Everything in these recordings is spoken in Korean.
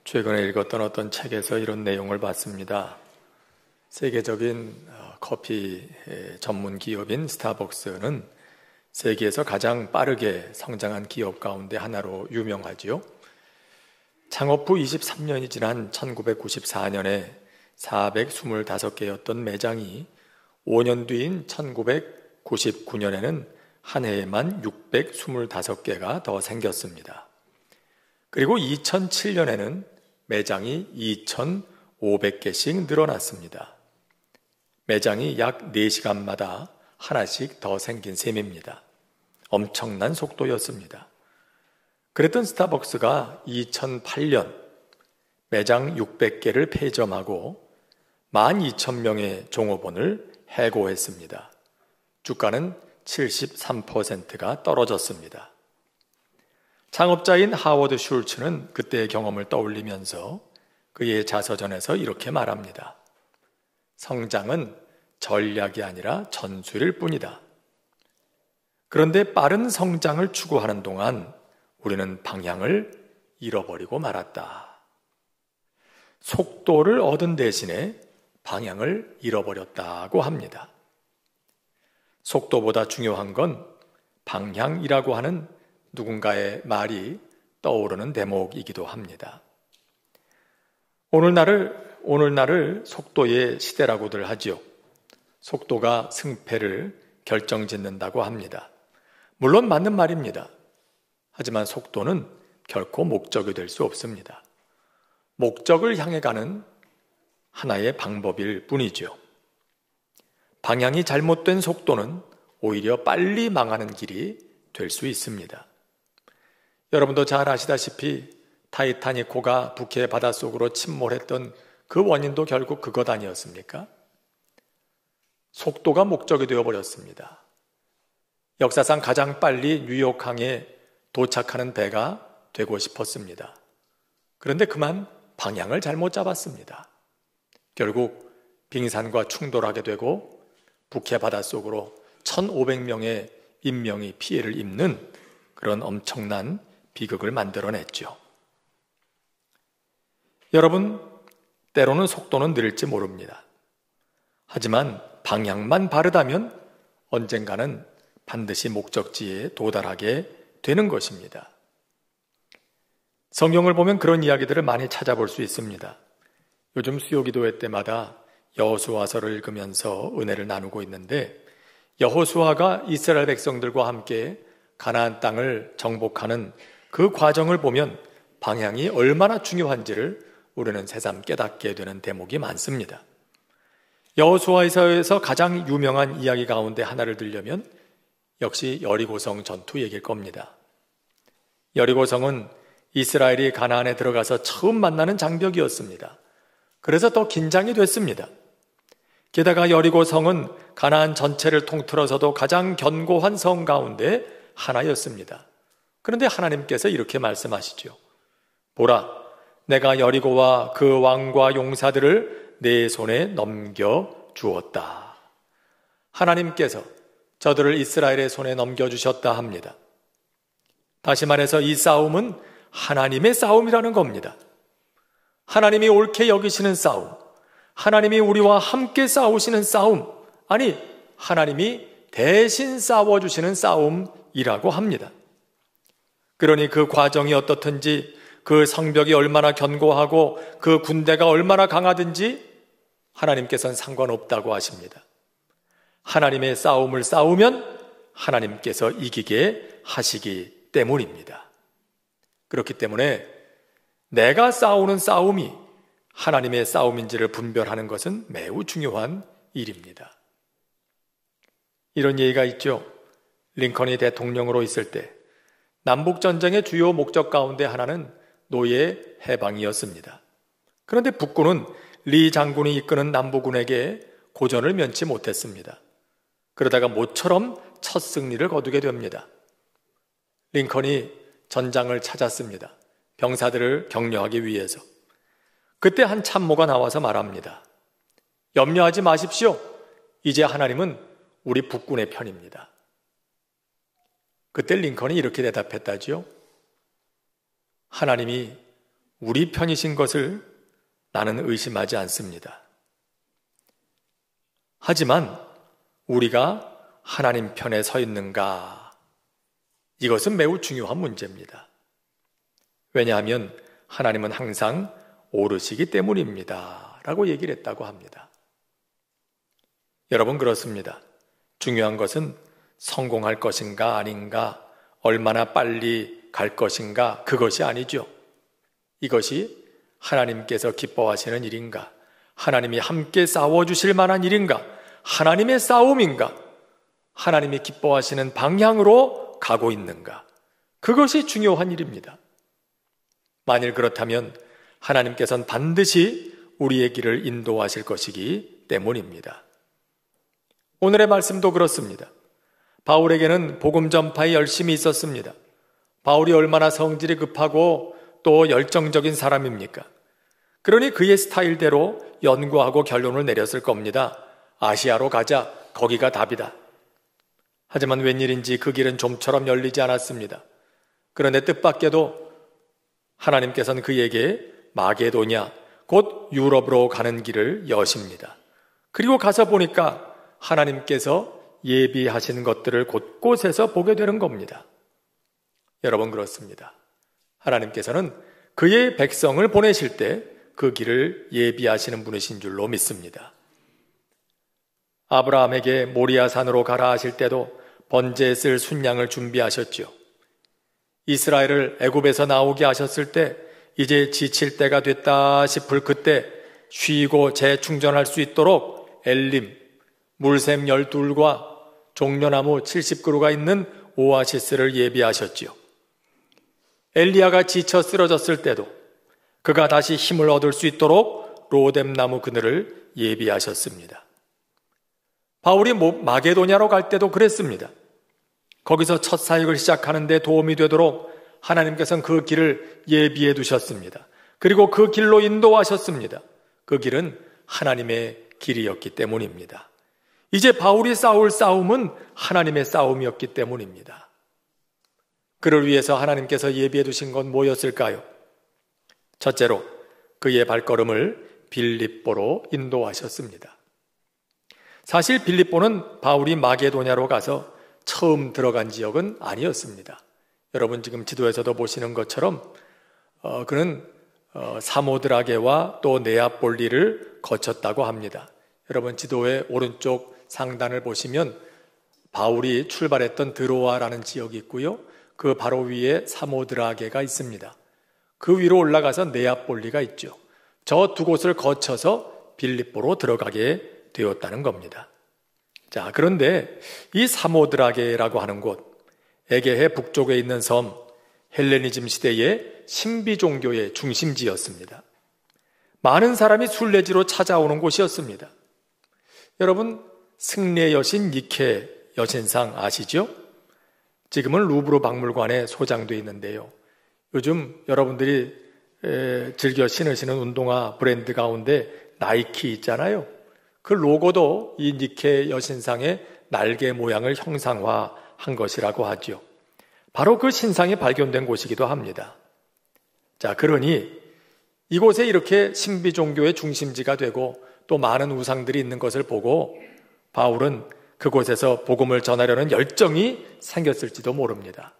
최근에 읽었던 어떤 책에서 이런 내용을 봤습니다. 세계적인 커피 전문 기업인 스타벅스는 세계에서 가장 빠르게 성장한 기업 가운데 하나로 유명하지요. 창업 후 23년이 지난 1994년에 425개였던 매장이 5년 뒤인 1999년에는 한 해에만 625개가 더 생겼습니다. 그리고 2007년에는 매장이 2,500개씩 늘어났습니다. 매장이 약 4시간마다 하나씩 더 생긴 셈입니다. 엄청난 속도였습니다. 그랬던 스타벅스가 2008년 매장 600개를 폐점하고 12,000명의 종업원을 해고했습니다. 주가는 73%가 떨어졌습니다. 창업자인 하워드 슐츠는 그때의 경험을 떠올리면서 그의 자서전에서 이렇게 말합니다. 성장은 전략이 아니라 전술일 뿐이다. 그런데 빠른 성장을 추구하는 동안 우리는 방향을 잃어버리고 말았다. 속도를 얻은 대신에 방향을 잃어버렸다고 합니다. 속도보다 중요한 건 방향이라고 하는 누군가의 말이 떠오르는 대목이기도 합니다. 오늘날을 속도의 시대라고들 하지요. 속도가 승패를 결정짓는다고 합니다. 물론 맞는 말입니다. 하지만 속도는 결코 목적이 될 수 없습니다. 목적을 향해 가는 하나의 방법일 뿐이죠. 방향이 잘못된 속도는 오히려 빨리 망하는 길이 될 수 있습니다. 여러분도 잘 아시다시피 타이타닉호가 북해 바닷속으로 침몰했던 그 원인도 결국 그것 아니었습니까? 속도가 목적이 되어버렸습니다. 역사상 가장 빨리 뉴욕항에 도착하는 배가 되고 싶었습니다. 그런데 그만 방향을 잘못 잡았습니다. 결국 빙산과 충돌하게 되고 북해 바닷속으로 1,500명의 인명이 피해를 입는 그런 엄청난 비극을 만들어냈죠. 여러분, 때로는 속도는 느릴지 모릅니다. 하지만 방향만 바르다면 언젠가는 반드시 목적지에 도달하게 되는 것입니다. 성경을 보면 그런 이야기들을 많이 찾아볼 수 있습니다. 요즘 수요기도회 때마다 여호수아서를 읽으면서 은혜를 나누고 있는데 여호수아가 이스라엘 백성들과 함께 가나안 땅을 정복하는 그 과정을 보면 방향이 얼마나 중요한지를 우리는 새삼 깨닫게 되는 대목이 많습니다. 여호수아서에서 가장 유명한 이야기 가운데 하나를 들려면 역시 여리고성 전투 얘기일 겁니다. 여리고성은 이스라엘이 가나안에 들어가서 처음 만나는 장벽이었습니다. 그래서 더 긴장이 됐습니다. 게다가 여리고성은 가나안 전체를 통틀어서도 가장 견고한 성 가운데 하나였습니다. 그런데 하나님께서 이렇게 말씀하시죠. 보라, 내가 여리고와 그 왕과 용사들을 내 손에 넘겨주었다. 하나님께서 저들을 이스라엘의 손에 넘겨주셨다 합니다. 다시 말해서 이 싸움은 하나님의 싸움이라는 겁니다. 하나님이 옳게 여기시는 싸움, 하나님이 우리와 함께 싸우시는 싸움, 아니 하나님이 대신 싸워주시는 싸움이라고 합니다. 그러니 그 과정이 어떻든지, 그 성벽이 얼마나 견고하고 그 군대가 얼마나 강하든지 하나님께서는 상관없다고 하십니다. 하나님의 싸움을 싸우면 하나님께서 이기게 하시기 때문입니다. 그렇기 때문에 내가 싸우는 싸움이 하나님의 싸움인지를 분별하는 것은 매우 중요한 일입니다. 이런 얘기가 있죠. 링컨이 대통령으로 있을 때 남북전쟁의 주요 목적 가운데 하나는 노예 해방이었습니다. 그런데 북군은 리 장군이 이끄는 남부군에게 고전을 면치 못했습니다. 그러다가 모처럼 첫 승리를 거두게 됩니다. 링컨이 전장을 찾았습니다. 병사들을 격려하기 위해서. 그때 한 참모가 나와서 말합니다. 염려하지 마십시오. 이제 하나님은 우리 북군의 편입니다. 그때 링컨이 이렇게 대답했다지요. 하나님이 우리 편이신 것을 나는 의심하지 않습니다. 하지만 우리가 하나님 편에 서 있는가? 이것은 매우 중요한 문제입니다. 왜냐하면 하나님은 항상 오르시기 때문입니다. 라고 얘기를 했다고 합니다. 여러분, 그렇습니다. 중요한 것은 성공할 것인가 아닌가, 얼마나 빨리 갈 것인가, 그것이 아니죠. 이것이 하나님께서 기뻐하시는 일인가, 하나님이 함께 싸워주실 만한 일인가, 하나님의 싸움인가, 하나님이 기뻐하시는 방향으로 가고 있는가, 그것이 중요한 일입니다. 만일 그렇다면 하나님께서는 반드시 우리의 길을 인도하실 것이기 때문입니다. 오늘의 말씀도 그렇습니다. 바울에게는 복음 전파에 열심이 있었습니다. 바울이 얼마나 성질이 급하고 또 열정적인 사람입니까? 그러니 그의 스타일대로 연구하고 결론을 내렸을 겁니다. 아시아로 가자, 거기가 답이다. 하지만 웬일인지 그 길은 좀처럼 열리지 않았습니다. 그런데 뜻밖에도 하나님께서는 그에게 마게도냐, 곧 유럽으로 가는 길을 여십니다. 그리고 가서 보니까 하나님께서 예비하신 것들을 곳곳에서 보게 되는 겁니다. 여러분, 그렇습니다. 하나님께서는 그의 백성을 보내실 때 그 길을 예비하시는 분이신 줄로 믿습니다. 아브라함에게 모리아산으로 가라 하실 때도 번제에 쓸 순양을 준비하셨죠. 이스라엘을 애굽에서 나오게 하셨을 때 이제 지칠 때가 됐다 싶을 그때 쉬고 재충전할 수 있도록 엘림, 물샘 12과 종려나무 70그루가 있는 오아시스를 예비하셨지요. 엘리야가 지쳐 쓰러졌을 때도 그가 다시 힘을 얻을 수 있도록 로뎀나무 그늘을 예비하셨습니다. 바울이 마게도냐로 갈 때도 그랬습니다. 거기서 첫 사역을 시작하는 데 도움이 되도록 하나님께서는 그 길을 예비해 두셨습니다. 그리고 그 길로 인도하셨습니다. 그 길은 하나님의 길이었기 때문입니다. 이제 바울이 싸울 싸움은 하나님의 싸움이었기 때문입니다. 그를 위해서 하나님께서 예비해 두신 건 뭐였을까요? 첫째로 그의 발걸음을 빌립보로 인도하셨습니다. 사실 빌립보는 바울이 마게도냐로 가서 처음 들어간 지역은 아니었습니다. 여러분 지금 지도에서도 보시는 것처럼 그는 사모드라게와 또 네아폴리를 거쳤다고 합니다. 여러분 지도의 오른쪽 상단을 보시면 바울이 출발했던 드로아라는 지역이 있고요. 그 바로 위에 사모드라게가 있습니다. 그 위로 올라가서 네아폴리가 있죠. 저 두 곳을 거쳐서 빌립보로 들어가게 되었다는 겁니다. 자, 그런데 이 사모드라게라고 하는 곳, 에게해 북쪽에 있는 섬, 헬레니즘 시대의 신비 종교의 중심지였습니다. 많은 사람이 순례지로 찾아오는 곳이었습니다. 여러분, 승리의 여신 니케 여신상 아시죠? 지금은 루브르 박물관에 소장되어 있는데요. 요즘 여러분들이 즐겨 신으시는 운동화 브랜드 가운데 나이키 있잖아요. 그 로고도 이 니케 여신상의 날개 모양을 형상화한 것이라고 하죠. 바로 그 신상이 발견된 곳이기도 합니다. 자, 그러니 이곳에 이렇게 신비 종교의 중심지가 되고 또 많은 우상들이 있는 것을 보고 바울은 그곳에서 복음을 전하려는 열정이 생겼을지도 모릅니다.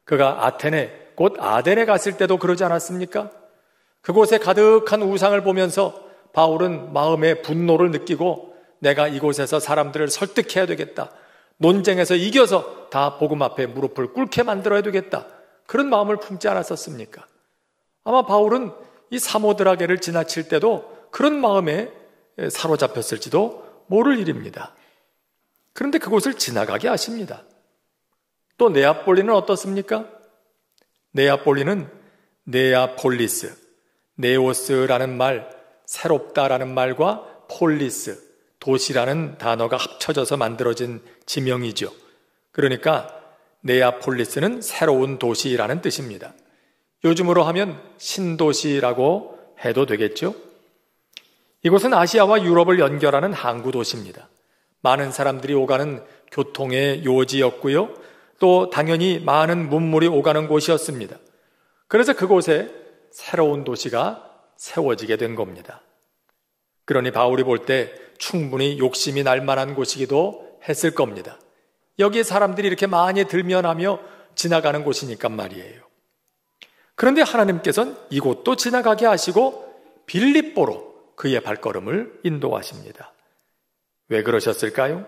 그가 아테네, 곧 아덴에 갔을 때도 그러지 않았습니까? 그곳에 가득한 우상을 보면서 바울은 마음의 분노를 느끼고 내가 이곳에서 사람들을 설득해야 되겠다. 논쟁에서 이겨서 다 복음 앞에 무릎을 꿇게 만들어야 되겠다. 그런 마음을 품지 않았었습니까? 아마 바울은 이 사모드라게를 지나칠 때도 그런 마음에 사로잡혔을지도 모를 일입니다. 그런데 그곳을 지나가게 하십니다. 또 네아폴리는 어떻습니까? 네아폴리는 네아폴리스, 네오스라는 말, 새롭다라는 말과 폴리스, 도시라는 단어가 합쳐져서 만들어진 지명이죠. 그러니까 네아폴리스는 새로운 도시라는 뜻입니다. 요즘으로 하면 신도시라고 해도 되겠죠. 이곳은 아시아와 유럽을 연결하는 항구 도시입니다. 많은 사람들이 오가는 교통의 요지였고요. 또 당연히 많은 문물이 오가는 곳이었습니다. 그래서 그곳에 새로운 도시가 세워지게 된 겁니다. 그러니 바울이 볼 때 충분히 욕심이 날 만한 곳이기도 했을 겁니다. 여기에 사람들이 이렇게 많이 들면하며 지나가는 곳이니까 말이에요. 그런데 하나님께서는 이곳도 지나가게 하시고 빌립보로 그의 발걸음을 인도하십니다. 왜 그러셨을까요?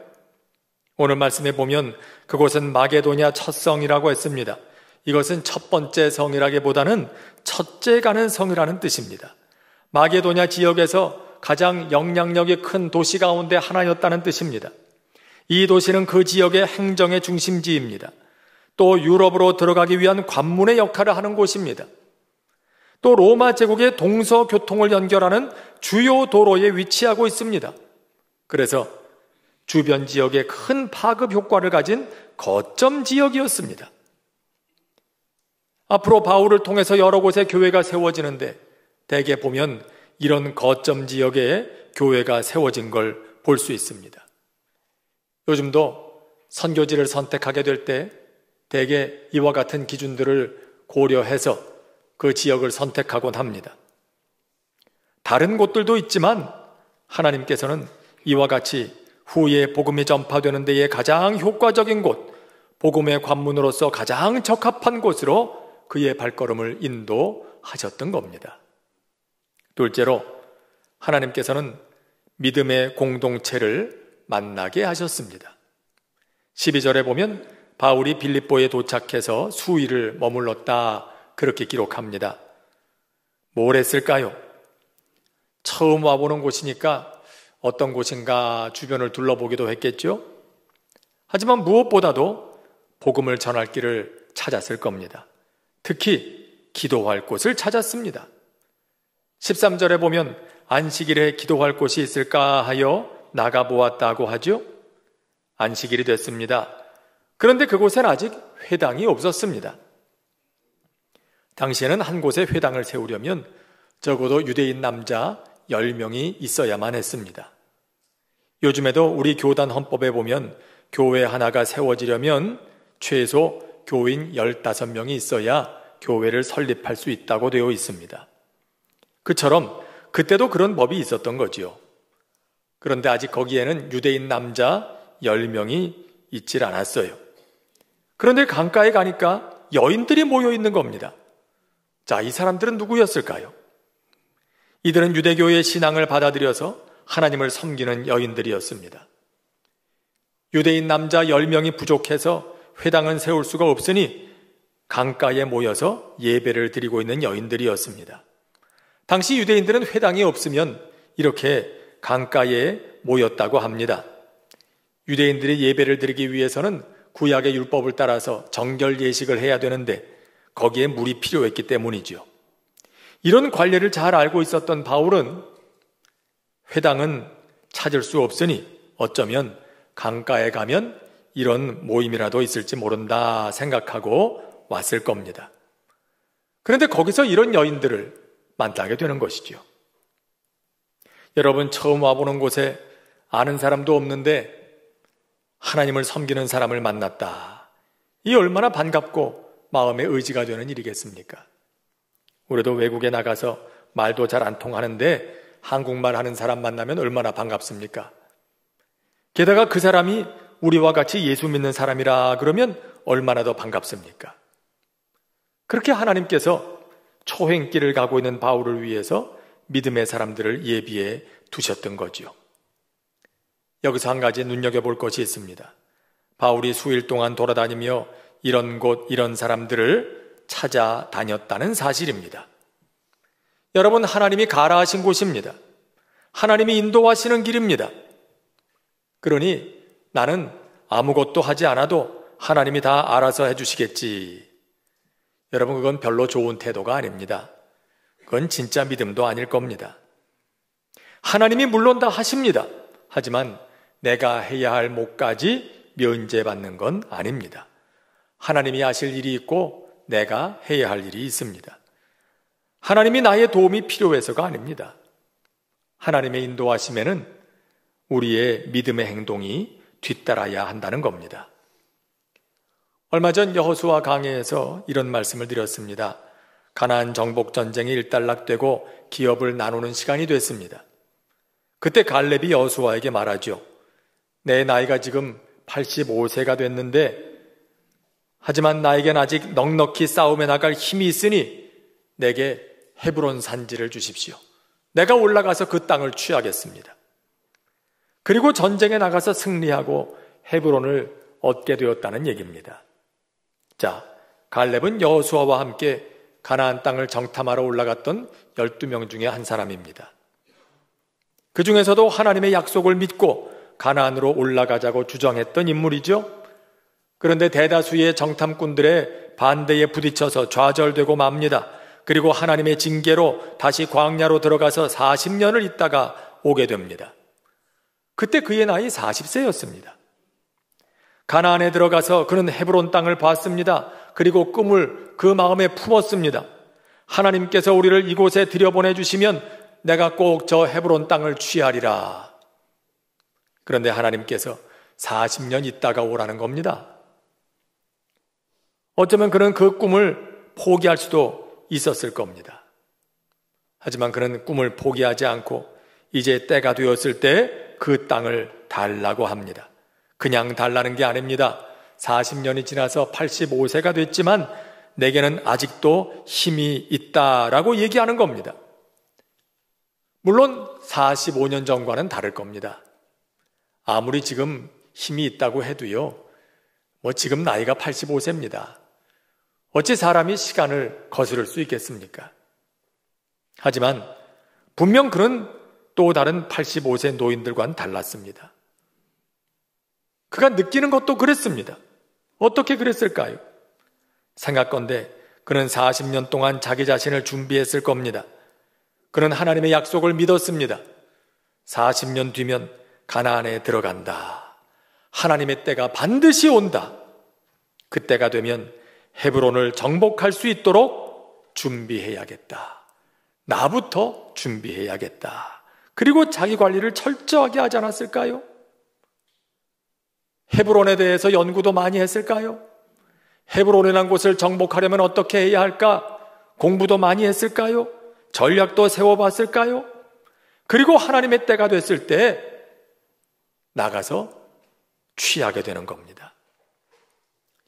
오늘 말씀에 보면 그곳은 마게도냐 첫 성이라고 했습니다. 이것은 첫 번째 성이라기보다는 첫째 가는 성이라는 뜻입니다. 마게도냐 지역에서 가장 영향력이 큰 도시 가운데 하나였다는 뜻입니다. 이 도시는 그 지역의 행정의 중심지입니다. 또 유럽으로 들어가기 위한 관문의 역할을 하는 곳입니다. 또 로마 제국의 동서교통을 연결하는 주요 도로에 위치하고 있습니다. 그래서 주변 지역에 큰 파급 효과를 가진 거점 지역이었습니다. 앞으로 바울을 통해서 여러 곳에 교회가 세워지는데 대개 보면 이런 거점 지역에 교회가 세워진 걸 볼 수 있습니다. 요즘도 선교지를 선택하게 될 때 대개 이와 같은 기준들을 고려해서 그 지역을 선택하곤 합니다. 다른 곳들도 있지만 하나님께서는 이와 같이 후에 복음이 전파되는 데에 가장 효과적인 곳, 복음의 관문으로서 가장 적합한 곳으로 그의 발걸음을 인도하셨던 겁니다. 둘째로 하나님께서는 믿음의 공동체를 만나게 하셨습니다. 12절에 보면 바울이 빌립보에 도착해서 수일을 머물렀다 그렇게 기록합니다. 뭘 했을까요? 처음 와보는 곳이니까 어떤 곳인가 주변을 둘러보기도 했겠죠? 하지만 무엇보다도 복음을 전할 길을 찾았을 겁니다. 특히 기도할 곳을 찾았습니다. 13절에 보면 안식일에 기도할 곳이 있을까 하여 나가보았다고 하죠? 안식일이 됐습니다. 그런데 그곳엔 아직 회당이 없었습니다. 당시에는 한 곳에 회당을 세우려면 적어도 유대인 남자 10명이 있어야만 했습니다. 요즘에도 우리 교단 헌법에 보면 교회 하나가 세워지려면 최소 교인 15명이 있어야 교회를 설립할 수 있다고 되어 있습니다. 그처럼 그때도 그런 법이 있었던 거지요. 그런데 아직 거기에는 유대인 남자 10명이 있질 않았어요. 그런데 강가에 가니까 여인들이 모여 있는 겁니다. 자, 이 사람들은 누구였을까요? 이들은 유대교의 신앙을 받아들여서 하나님을 섬기는 여인들이었습니다. 유대인 남자 10명이 부족해서 회당은 세울 수가 없으니 강가에 모여서 예배를 드리고 있는 여인들이었습니다. 당시 유대인들은 회당이 없으면 이렇게 강가에 모였다고 합니다. 유대인들이 예배를 드리기 위해서는 구약의 율법을 따라서 정결 예식을 해야 되는데 거기에 물이 필요했기 때문이죠. 이런 관례를 잘 알고 있었던 바울은 회당은 찾을 수 없으니 어쩌면 강가에 가면 이런 모임이라도 있을지 모른다 생각하고 왔을 겁니다. 그런데 거기서 이런 여인들을 만나게 되는 것이죠. 여러분, 처음 와보는 곳에 아는 사람도 없는데 하나님을 섬기는 사람을 만났다. 이 얼마나 반갑고 마음의 의지가 되는 일이겠습니까? 우리도 외국에 나가서 말도 잘 안 통하는데 한국말 하는 사람 만나면 얼마나 반갑습니까? 게다가 그 사람이 우리와 같이 예수 믿는 사람이라 그러면 얼마나 더 반갑습니까? 그렇게 하나님께서 초행길을 가고 있는 바울을 위해서 믿음의 사람들을 예비해 두셨던 거지요. 여기서 한 가지 눈여겨볼 것이 있습니다. 바울이 수일 동안 돌아다니며 이런 곳, 이런 사람들을 찾아다녔다는 사실입니다. 여러분, 하나님이 가라하신 곳입니다. 하나님이 인도하시는 길입니다. 그러니 나는 아무것도 하지 않아도 하나님이 다 알아서 해주시겠지. 여러분, 그건 별로 좋은 태도가 아닙니다. 그건 진짜 믿음도 아닐 겁니다. 하나님이 물론 다 하십니다. 하지만 내가 해야 할 몫까지 면제받는 건 아닙니다. 하나님이 하실 일이 있고 내가 해야 할 일이 있습니다. 하나님이 나의 도움이 필요해서가 아닙니다. 하나님의 인도하심에는 우리의 믿음의 행동이 뒤따라야 한다는 겁니다. 얼마 전 여호수아 강해에서 이런 말씀을 드렸습니다. 가나안 정복 전쟁이 일단락되고 기업을 나누는 시간이 됐습니다. 그때 갈렙이 여호수아에게 말하죠. 내 나이가 지금 85세가 됐는데 하지만 나에겐 아직 넉넉히 싸움에 나갈 힘이 있으니 내게 헤브론 산지를 주십시오. 내가 올라가서 그 땅을 취하겠습니다. 그리고 전쟁에 나가서 승리하고 헤브론을 얻게 되었다는 얘기입니다. 자, 갈렙은 여호수아와 함께 가나안 땅을 정탐하러 올라갔던 12명 중에 한 사람입니다. 그 중에서도 하나님의 약속을 믿고 가나안으로 올라가자고 주장했던 인물이죠. 그런데 대다수의 정탐꾼들의 반대에 부딪혀서 좌절되고 맙니다. 그리고 하나님의 징계로 다시 광야로 들어가서 40년을 있다가 오게 됩니다. 그때 그의 나이 40세였습니다. 가나안에 들어가서 그는 헤브론 땅을 봤습니다. 그리고 꿈을 그 마음에 품었습니다. 하나님께서 우리를 이곳에 들여보내주시면 내가 꼭 저 헤브론 땅을 취하리라. 그런데 하나님께서 40년 있다가 오라는 겁니다. 어쩌면 그는 그 꿈을 포기할 수도 있었을 겁니다. 하지만 그는 꿈을 포기하지 않고 이제 때가 되었을 때 그 땅을 달라고 합니다. 그냥 달라는 게 아닙니다. 40년이 지나서 85세가 됐지만 내게는 아직도 힘이 있다라고 얘기하는 겁니다. 물론 45년 전과는 다를 겁니다. 아무리 지금 힘이 있다고 해도요, 지금 나이가 85세입니다. 어찌 사람이 시간을 거스를 수 있겠습니까? 하지만 분명 그는 또 다른 85세 노인들과는 달랐습니다. 그가 느끼는 것도 그랬습니다. 어떻게 그랬을까요? 생각건대 그는 40년 동안 자기 자신을 준비했을 겁니다. 그는 하나님의 약속을 믿었습니다. 40년 뒤면 가나안에 들어간다. 하나님의 때가 반드시 온다. 그때가 되면 헤브론을 정복할 수 있도록 준비해야겠다. 나부터 준비해야겠다. 그리고 자기 관리를 철저하게 하지 않았을까요? 헤브론에 대해서 연구도 많이 했을까요? 헤브론이라는 곳을 정복하려면 어떻게 해야 할까? 공부도 많이 했을까요? 전략도 세워봤을까요? 그리고 하나님의 때가 됐을 때 나가서 취하게 되는 겁니다.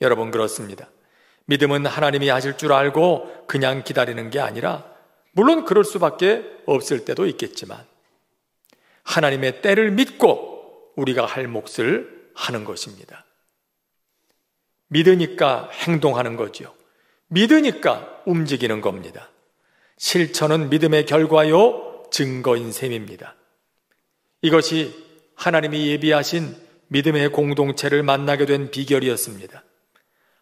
여러분, 그렇습니다. 믿음은 하나님이 하실 줄 알고 그냥 기다리는 게 아니라, 물론 그럴 수밖에 없을 때도 있겠지만 하나님의 때를 믿고 우리가 할 몫을 하는 것입니다. 믿으니까 행동하는 거죠. 믿으니까 움직이는 겁니다. 실천은 믿음의 결과요, 증거인 셈입니다. 이것이 하나님이 예비하신 믿음의 공동체를 만나게 된 비결이었습니다.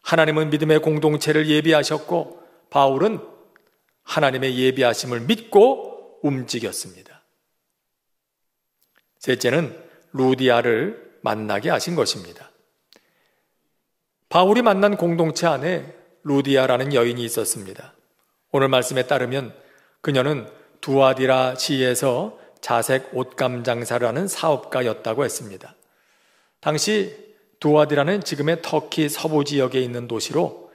하나님은 믿음의 공동체를 예비하셨고 바울은 하나님의 예비하심을 믿고 움직였습니다. 셋째는 루디아를 만나게 하신 것입니다. 바울이 만난 공동체 안에 루디아라는 여인이 있었습니다. 오늘 말씀에 따르면 그녀는 두아디라 시에서 자색 옷감 장사를 하는 사업가였다고 했습니다. 당시 두아디라는 지금의 터키 서부 지역에 있는 도시로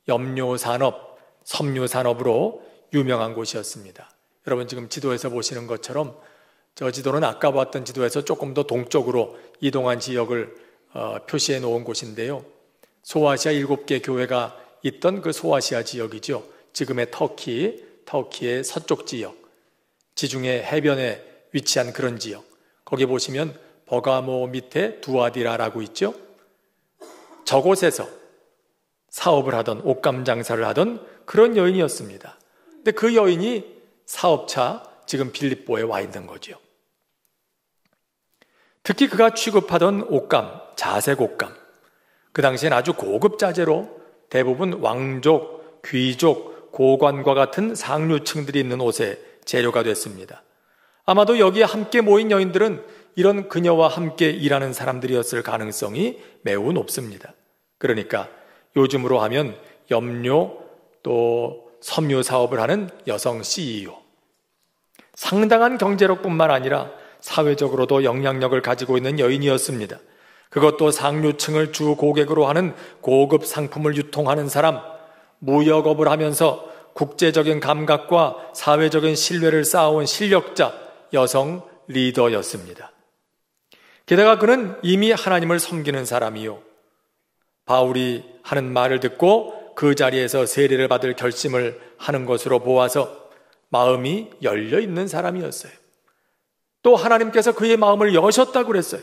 염료산업, 섬유산업으로 유명한 곳이었습니다. 여러분 지금 지도에서 보시는 것처럼 저 지도는 아까 봤던 지도에서 조금 더 동쪽으로 이동한 지역을 표시해 놓은 곳인데요. 소아시아 7개 교회가 있던 그 소아시아 지역이죠. 지금의 터키의 서쪽 지역, 지중해 해변에 위치한 그런 지역. 거기 보시면 버가모 밑에 두아디라라고 있죠. 저곳에서 사업을 하던, 옷감 장사를 하던 그런 여인이었습니다. 근데 그 여인이 사업차 지금 빌립보에 와 있는 거죠. 특히 그가 취급하던 옷감, 자색 옷감, 그 당시엔 아주 고급 자재로 대부분 왕족, 귀족, 고관과 같은 상류층들이 입는 옷의 재료가 됐습니다. 아마도 여기에 함께 모인 여인들은 이런 그녀와 함께 일하는 사람들이었을 가능성이 매우 높습니다. 그러니까 요즘으로 하면 염료 또 섬유 사업을 하는 여성 CEO, 상당한 경제력뿐만 아니라 사회적으로도 영향력을 가지고 있는 여인이었습니다. 그것도 상류층을 주 고객으로 하는 고급 상품을 유통하는 사람, 무역업을 하면서 국제적인 감각과 사회적인 신뢰를 쌓아온 실력자, 여성 리더였습니다. 게다가 그는 이미 하나님을 섬기는 사람이요, 바울이 하는 말을 듣고 그 자리에서 세례를 받을 결심을 하는 것으로 보아서 마음이 열려 있는 사람이었어요. 또 하나님께서 그의 마음을 여셨다고 그랬어요.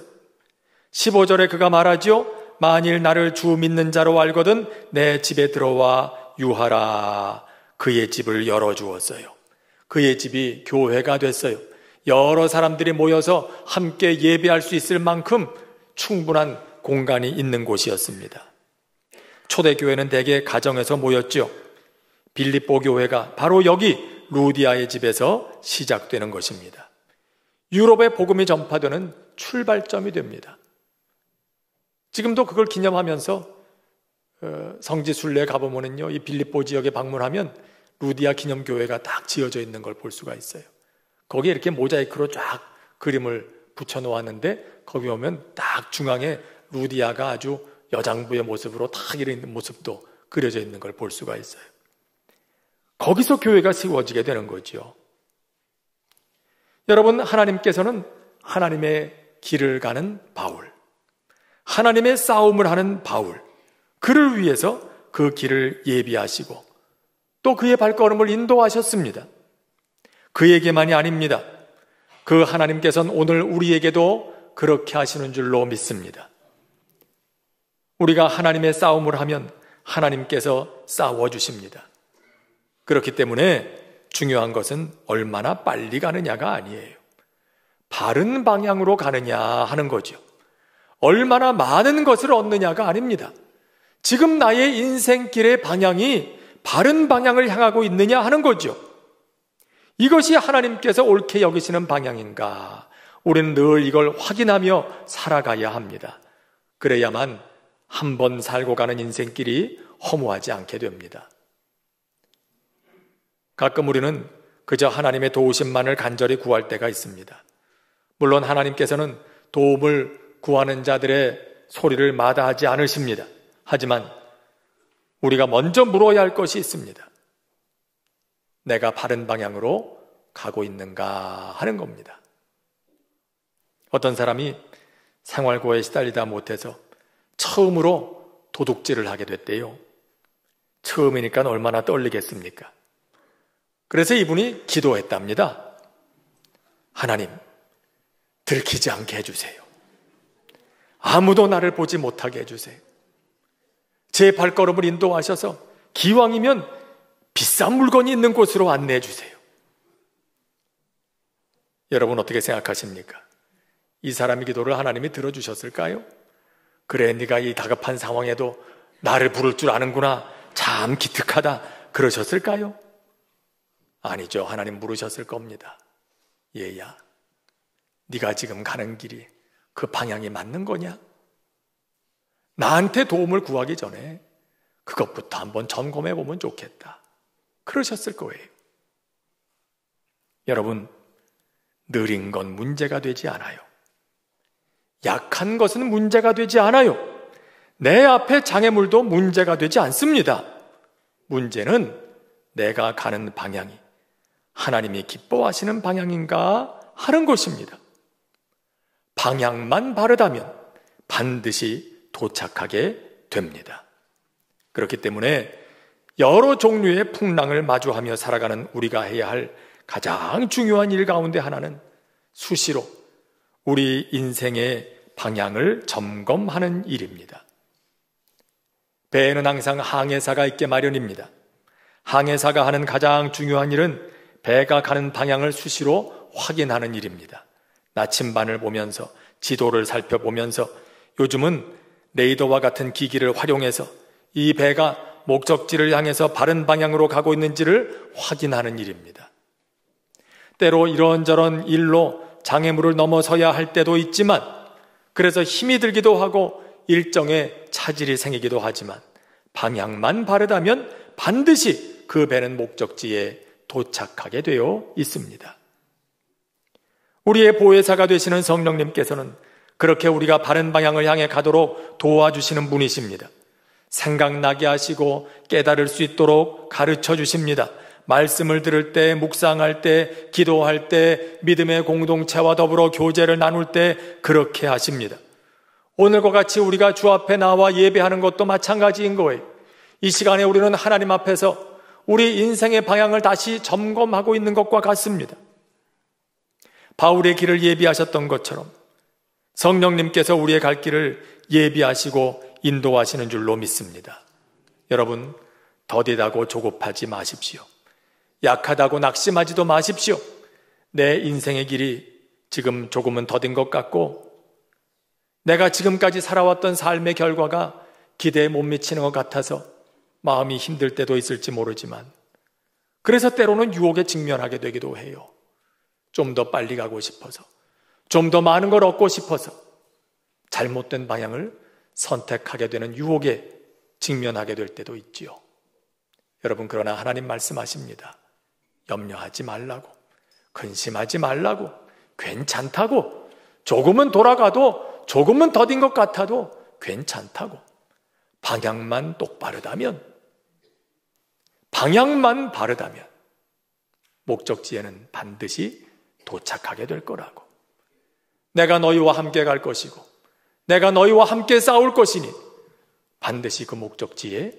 15절에 그가 말하지요. 만일 나를 주 믿는 자로 알거든 내 집에 들어와 유하라. 그의 집을 열어주었어요. 그의 집이 교회가 됐어요. 여러 사람들이 모여서 함께 예배할 수 있을 만큼 충분한 공간이 있는 곳이었습니다. 초대교회는 대개 가정에서 모였죠. 빌립보 교회가 바로 여기 루디아의 집에서 시작되는 것입니다. 유럽의 복음이 전파되는 출발점이 됩니다. 지금도 그걸 기념하면서 성지 순례에 가보면요, 이 빌립보 지역에 방문하면 루디아 기념교회가 딱 지어져 있는 걸 볼 수가 있어요. 거기에 이렇게 모자이크로 쫙 그림을 붙여 놓았는데 거기 오면 딱 중앙에 루디아가 아주 여장부의 모습으로 딱 이런 모습도 그려져 있는 걸 볼 수가 있어요. 거기서 교회가 세워지게 되는 거죠. 여러분, 하나님께서는 하나님의 길을 가는 바울, 하나님의 싸움을 하는 바울, 그를 위해서 그 길을 예비하시고 또 그의 발걸음을 인도하셨습니다. 그에게만이 아닙니다. 그 하나님께서는 오늘 우리에게도 그렇게 하시는 줄로 믿습니다. 우리가 하나님의 싸움을 하면 하나님께서 싸워주십니다. 그렇기 때문에 중요한 것은 얼마나 빨리 가느냐가 아니에요. 바른 방향으로 가느냐 하는 거죠. 얼마나 많은 것을 얻느냐가 아닙니다. 지금 나의 인생길의 방향이 바른 방향을 향하고 있느냐 하는 거죠. 이것이 하나님께서 옳게 여기시는 방향인가? 우리는 늘 이걸 확인하며 살아가야 합니다. 그래야만 한 번 살고 가는 인생길이 허무하지 않게 됩니다. 가끔 우리는 그저 하나님의 도우심만을 간절히 구할 때가 있습니다. 물론 하나님께서는 도움을 구하는 자들의 소리를 마다하지 않으십니다. 하지만 우리가 먼저 물어야 할 것이 있습니다. 내가 바른 방향으로 가고 있는가 하는 겁니다. 어떤 사람이 생활고에 시달리다 못해서 처음으로 도둑질을 하게 됐대요. 처음이니까 얼마나 떨리겠습니까? 그래서 이분이 기도했답니다. 하나님, 들키지 않게 해주세요. 아무도 나를 보지 못하게 해주세요. 제 발걸음을 인도하셔서 기왕이면 비싼 물건이 있는 곳으로 안내해 주세요. 여러분 어떻게 생각하십니까? 이 사람의 기도를 하나님이 들어주셨을까요? 그래, 네가 이 다급한 상황에도 나를 부를 줄 아는구나, 참 기특하다, 그러셨을까요? 아니죠. 하나님 물으셨을 겁니다. 얘야, 네가 지금 가는 길이 그 방향이 맞는 거냐? 나한테 도움을 구하기 전에 그것부터 한번 점검해 보면 좋겠다, 그러셨을 거예요. 여러분, 느린 건 문제가 되지 않아요. 약한 것은 문제가 되지 않아요. 내 앞에 장애물도 문제가 되지 않습니다. 문제는 내가 가는 방향이 하나님이 기뻐하시는 방향인가 하는 것입니다. 방향만 바르다면 반드시 도착하게 됩니다. 그렇기 때문에 여러 종류의 풍랑을 마주하며 살아가는 우리가 해야 할 가장 중요한 일 가운데 하나는 수시로 우리 인생의 방향을 점검하는 일입니다. 배에는 항상 항해사가 있게 마련입니다. 항해사가 하는 가장 중요한 일은 배가 가는 방향을 수시로 확인하는 일입니다. 나침반을 보면서, 지도를 살펴보면서, 요즘은 레이더와 같은 기기를 활용해서 이 배가 목적지를 향해서 바른 방향으로 가고 있는지를 확인하는 일입니다. 때로 이런저런 일로 장애물을 넘어서야 할 때도 있지만, 그래서 힘이 들기도 하고 일정의 차질이 생기기도 하지만 방향만 바르다면 반드시 그 배는 목적지에 도착하게 되어 있습니다. 우리의 보혜사가 되시는 성령님께서는 그렇게 우리가 바른 방향을 향해 가도록 도와주시는 분이십니다. 생각나게 하시고 깨달을 수 있도록 가르쳐 주십니다. 말씀을 들을 때, 묵상할 때, 기도할 때, 믿음의 공동체와 더불어 교제를 나눌 때 그렇게 하십니다. 오늘과 같이 우리가 주 앞에 나와 예배하는 것도 마찬가지인 거예요. 이 시간에 우리는 하나님 앞에서 우리 인생의 방향을 다시 점검하고 있는 것과 같습니다. 바울의 길을 예비하셨던 것처럼 성령님께서 우리의 갈 길을 예비하시고 인도하시는 줄로 믿습니다. 여러분, 더디다고 조급하지 마십시오. 약하다고 낙심하지도 마십시오. 내 인생의 길이 지금 조금은 더딘 것 같고 내가 지금까지 살아왔던 삶의 결과가 기대에 못 미치는 것 같아서 마음이 힘들 때도 있을지 모르지만 그래서 때로는 유혹에 직면하게 되기도 해요. 좀 더 빨리 가고 싶어서, 좀 더 많은 걸 얻고 싶어서 잘못된 방향을 선택하게 되는 유혹에 직면하게 될 때도 있지요. 여러분, 그러나 하나님 말씀하십니다. 염려하지 말라고, 근심하지 말라고, 괜찮다고, 조금은 돌아가도 조금은 더딘 것 같아도 괜찮다고, 방향만 똑바르다면, 방향만 바르다면 목적지에는 반드시 도착하게 될 거라고. 내가 너희와 함께 갈 것이고 내가 너희와 함께 싸울 것이니 반드시 그 목적지에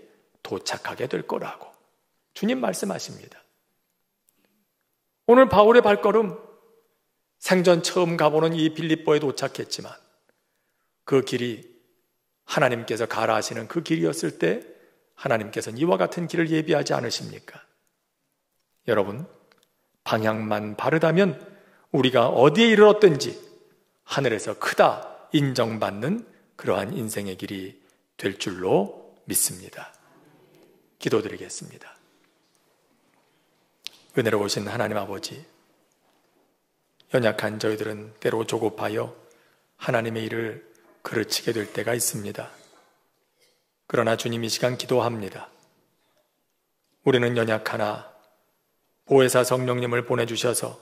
도착하게 될 거라고 주님 말씀하십니다. 오늘 바울의 발걸음, 생전 처음 가보는 이 빌립보에 도착했지만 그 길이 하나님께서 가라 하시는 그 길이었을 때 하나님께서는 이와 같은 길을 예비하지 않으십니까? 여러분, 방향만 바르다면 우리가 어디에 이르렀든지 하늘에서 크다 인정받는 그러한 인생의 길이 될 줄로 믿습니다. 기도드리겠습니다. 은혜로우신 하나님 아버지, 연약한 저희들은 때로 조급하여 하나님의 일을 그르치게 될 때가 있습니다. 그러나 주님, 이 시간 기도합니다. 우리는 연약하나 보혜사 성령님을 보내주셔서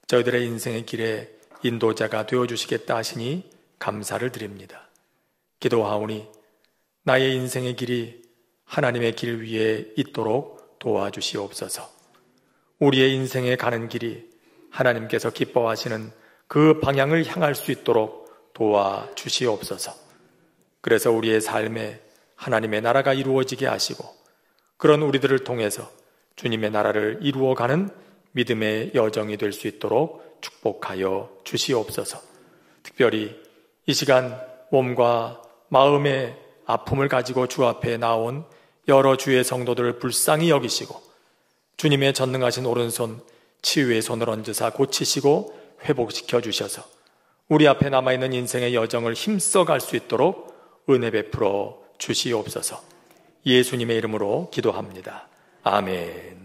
저희들의 인생의 길에 인도자가 되어주시겠다 하시니 감사를 드립니다. 기도하오니 나의 인생의 길이 하나님의 길 위에 있도록 도와주시옵소서. 우리의 인생에 가는 길이 하나님께서 기뻐하시는 그 방향을 향할 수 있도록 도와주시옵소서. 그래서 우리의 삶에 하나님의 나라가 이루어지게 하시고 그런 우리들을 통해서 주님의 나라를 이루어가는 믿음의 여정이 될 수 있도록 축복하여 주시옵소서. 특별히 이 시간 몸과 마음의 아픔을 가지고 주 앞에 나온 여러 주의 성도들을 불쌍히 여기시고 주님의 전능하신 오른손 치유의 손을 얹으사 고치시고 회복시켜 주셔서 우리 앞에 남아있는 인생의 여정을 힘써 갈 수 있도록 은혜 베풀어 주시옵소서. 예수님의 이름으로 기도합니다. 아멘.